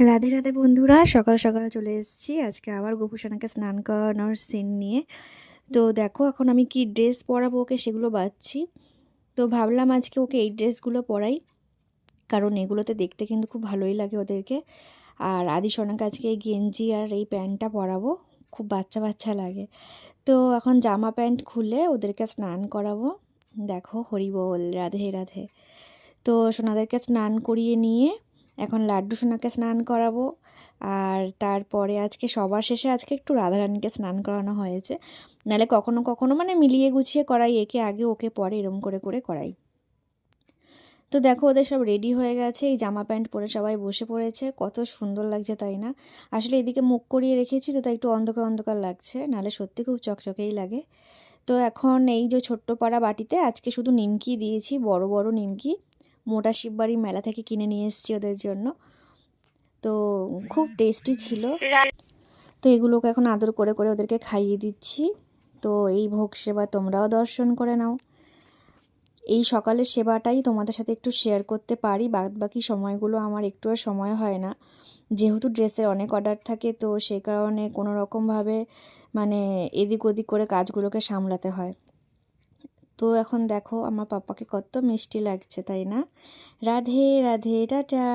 রাধে রাধে বন্ধুরা, সকাল সকাল চলে এসেছি আজকে আবার গোপুসোনাকে স্নান করানোর সিন নিয়ে। তো দেখো এখন আমি কি ড্রেস পরাবো ওকে সেগুলো বাছছি। তো ভাবলাম আজকে ওকে এই ড্রেসগুলো পরাই, কারণ এগুলোতে দেখতে কিন্তু খুব ভালোই লাগে ওদেরকে। আর আদি সোনাকে আজকে এই গেঞ্জি আর এই প্যান্টটা পরাবো, খুব বাচ্চা বাচ্চা লাগে। তো এখন জামা প্যান্ট খুলে ওদেরকে স্নান করাবো। দেখো, হরি বল, রাধে রাধে। তো সোনাদেরকে স্নান করিয়ে নিয়ে এখন লাড্ডু সোনাকে স্নান করাবো। আর তারপরে আজকে সবার শেষে আজকে একটু রাধারানীকে স্নান করানো হয়েছে, নাহলে কখনো কখনো মানে মিলিয়ে গুছিয়ে করাই, একে আগে ওকে পরে এরম করে করে করাই। তো দেখো ওদের সব রেডি হয়ে গেছে, এই জামা প্যান্ট পরে সবাই বসে পড়েছে, কত সুন্দর লাগছে তাই না? আসলে এদিকে মুখ করিয়ে রেখেছি তো তাই একটু অন্ধকার অন্ধকার লাগছে, নাহলে সত্যি খুব চকচকেই লাগে। তো এখন এই যে ছোট্ট পাড়া বাটিতে আজকে শুধু নিমকি দিয়েছি, বড় বড় নিমকি, মোটা শিববাড়ি মেলা থেকে কিনে নিয়ে এসেছি ওদের জন্য। তো খুব টেস্টি ছিল। তো এগুলোকে এখন আদর করে করে ওদেরকে খাইয়ে দিচ্ছি। তো এই ভোগ সেবা তোমরাও দর্শন করে নাও। এই সকালের সেবাটাই তোমাদের সাথে একটু শেয়ার করতে পারি, বাদ বাকি সময়গুলো আমার একটু আর সময় হয় না, যেহেতু ড্রেসের অনেক অর্ডার থাকে, তো সেই কারণে কোনো রকমভাবে মানে এদিক ওদিক করে কাজগুলোকে সামলাতে হয়। তো এখন দেখো আমার পাপাকে কত মিষ্টি লাগছে তাই না? রাধে রাধে, টাটা।